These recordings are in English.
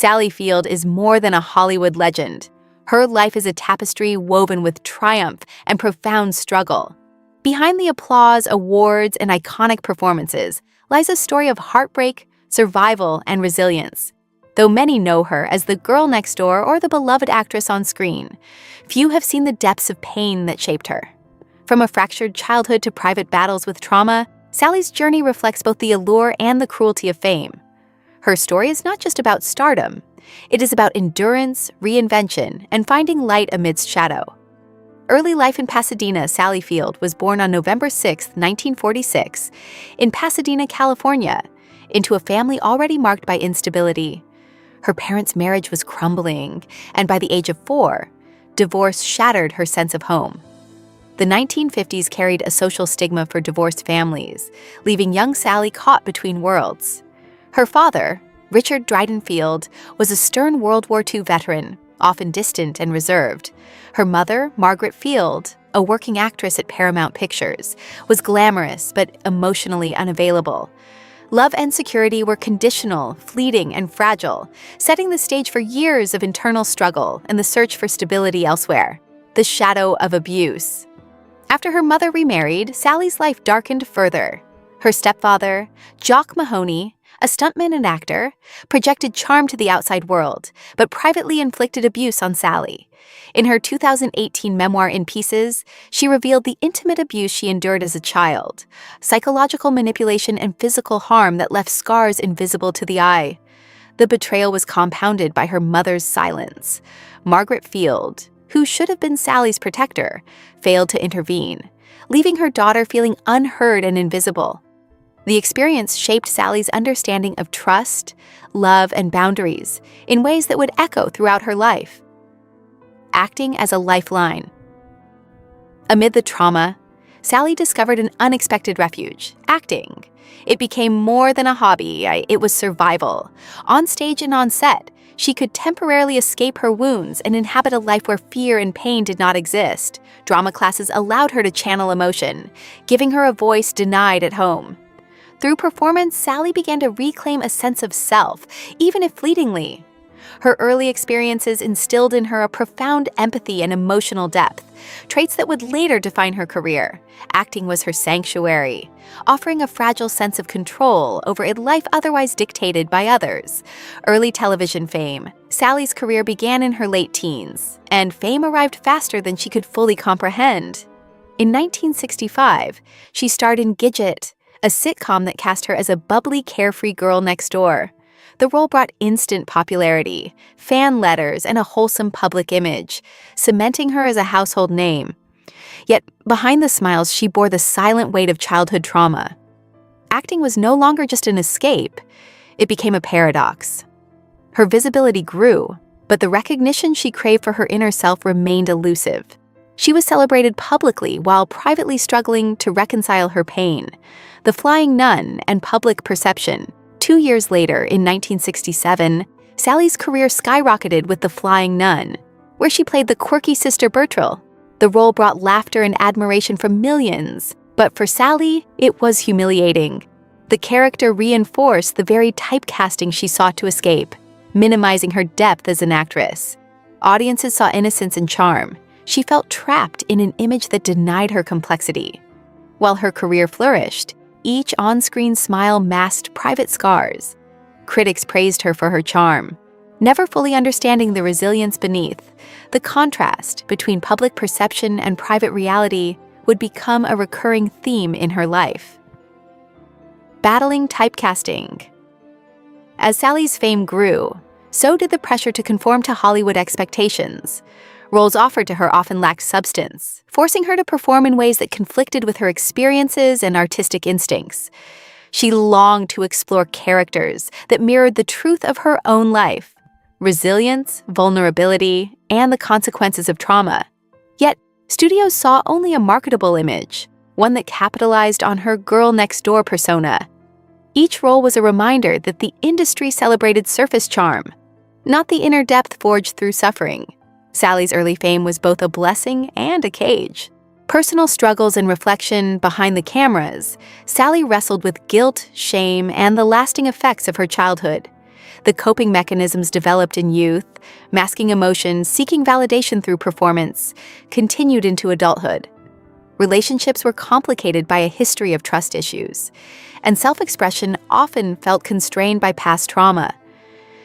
Sally Field is more than a Hollywood legend. Her life is a tapestry woven with triumph and profound struggle. Behind the applause, awards, and iconic performances lies a story of heartbreak, survival, and resilience. Though many know her as the girl next door or the beloved actress on screen, few have seen the depths of pain that shaped her. From a fractured childhood to private battles with trauma, Sally's journey reflects both the allure and the cruelty of fame. Her story is not just about stardom. It is about endurance, reinvention, and finding light amidst shadow. Early life in Pasadena, Sally Field was born on November 6, 1946, in Pasadena, California, into a family already marked by instability. Her parents' marriage was crumbling, and by the age of 4, divorce shattered her sense of home. The 1950s carried a social stigma for divorced families, leaving young Sally caught between worlds. Her father, Richard Dryden Field, was a stern World War II veteran, often distant and reserved. Her mother, Margaret Field, a working actress at Paramount Pictures, was glamorous but emotionally unavailable. Love and security were conditional, fleeting, and fragile, setting the stage for years of internal struggle and the search for stability elsewhere. The shadow of abuse. After her mother remarried, Sally's life darkened further. Her stepfather, Jock Mahoney, a stuntman and actor, projected charm to the outside world, but privately inflicted abuse on Sally. In her 2018 memoir In Pieces, she revealed the intimate abuse she endured as a child, psychological manipulation and physical harm that left scars invisible to the eye. The betrayal was compounded by her mother's silence. Margaret Field, who should have been Sally's protector, failed to intervene, leaving her daughter feeling unheard and invisible. The experience shaped Sally's understanding of trust, love, and boundaries in ways that would echo throughout her life. Acting as a lifeline. Amid the trauma, Sally discovered an unexpected refuge, acting. It became more than a hobby, it was survival. On stage and on set, she could temporarily escape her wounds and inhabit a life where fear and pain did not exist. Drama classes allowed her to channel emotion, giving her a voice denied at home. Through performance, Sally began to reclaim a sense of self, even if fleetingly. Her early experiences instilled in her a profound empathy and emotional depth, traits that would later define her career. Acting was her sanctuary, offering a fragile sense of control over a life otherwise dictated by others. Early television fame. Sally's career began in her late teens, and fame arrived faster than she could fully comprehend. In 1965, she starred in Gidget, a sitcom that cast her as a bubbly, carefree girl next door. The role brought instant popularity, fan letters, and a wholesome public image, cementing her as a household name. Yet, behind the smiles, she bore the silent weight of childhood trauma. Acting was no longer just an escape, it became a paradox. Her visibility grew, but the recognition she craved for her inner self remained elusive. She was celebrated publicly while privately struggling to reconcile her pain. The Flying Nun and Public Perception. 2 years later, in 1967, Sally's career skyrocketed with The Flying Nun, where she played the quirky Sister Bertrell. The role brought laughter and admiration from millions, but for Sally, it was humiliating. The character reinforced the very typecasting she sought to escape, minimizing her depth as an actress. Audiences saw innocence and charm. She felt trapped in an image that denied her complexity. While her career flourished, each on-screen smile masked private scars. Critics praised her for her charm, never fully understanding the resilience beneath. The contrast between public perception and private reality would become a recurring theme in her life. Battling typecasting. As Sally's fame grew, so did the pressure to conform to Hollywood expectations. Roles offered to her often lacked substance, forcing her to perform in ways that conflicted with her experiences and artistic instincts. She longed to explore characters that mirrored the truth of her own life, resilience, vulnerability, and the consequences of trauma. Yet, studios saw only a marketable image, one that capitalized on her girl-next-door persona. Each role was a reminder that the industry celebrated surface charm, not the inner depth forged through suffering. Sally's early fame was both a blessing and a cage. Personal struggles and reflection behind the cameras, Sally wrestled with guilt, shame, and the lasting effects of her childhood. The coping mechanisms developed in youth, masking emotions, seeking validation through performance, continued into adulthood. Relationships were complicated by a history of trust issues, and self-expression often felt constrained by past trauma.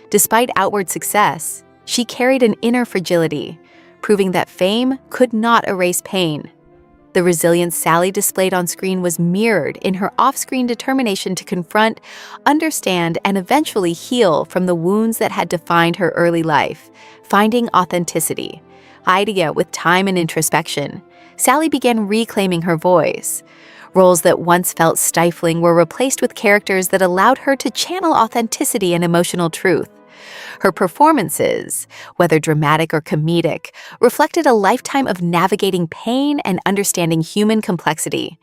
Despite outward success, she carried an inner fragility, proving that fame could not erase pain. The resilience Sally displayed on screen was mirrored in her off-screen determination to confront, understand, and eventually heal from the wounds that had defined her early life. Finding authenticity. Idea with time and introspection, Sally began reclaiming her voice. Roles that once felt stifling were replaced with characters that allowed her to channel authenticity and emotional truth. Her performances, whether dramatic or comedic, reflected a lifetime of navigating pain and understanding human complexity.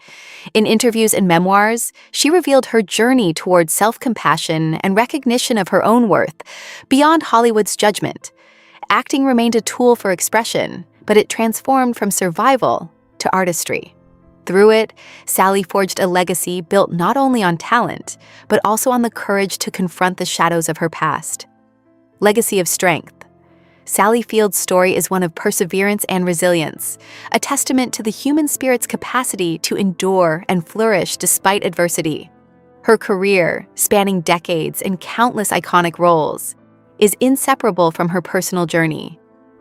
In interviews and memoirs, she revealed her journey towards self-compassion and recognition of her own worth, beyond Hollywood's judgment. Acting remained a tool for expression, but it transformed from survival to artistry. Through it, Sally forged a legacy built not only on talent, but also on the courage to confront the shadows of her past. Legacy of strength. Sally Field's story is one of perseverance and resilience, a testament to the human spirit's capacity to endure and flourish despite adversity. Her career, spanning decades and countless iconic roles, is inseparable from her personal journey.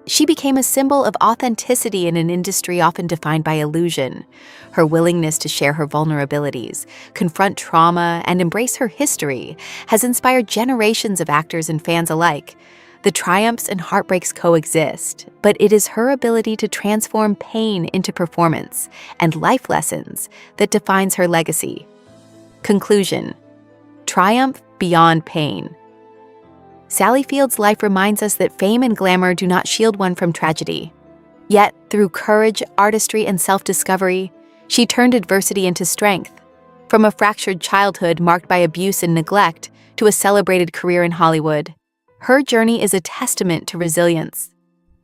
She became a symbol of authenticity in an industry often defined by illusion. Her willingness to share her vulnerabilities, confront trauma, and embrace her history has inspired generations of actors and fans alike. The triumphs and heartbreaks coexist, but it is her ability to transform pain into performance and life lessons that defines her legacy. Conclusion: triumph beyond pain. Sally Field's life reminds us that fame and glamour do not shield one from tragedy. Yet, through courage, artistry, and self-discovery, she turned adversity into strength. From a fractured childhood marked by abuse and neglect to a celebrated career in Hollywood, her journey is a testament to resilience.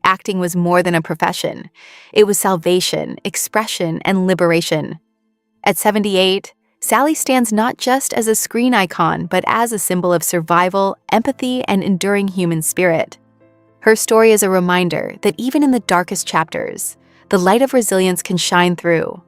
Acting was more than a profession. It was salvation, expression, and liberation. At 78, Sally stands not just as a screen icon, but as a symbol of survival, empathy, and enduring human spirit. Her story is a reminder that even in the darkest chapters, the light of resilience can shine through.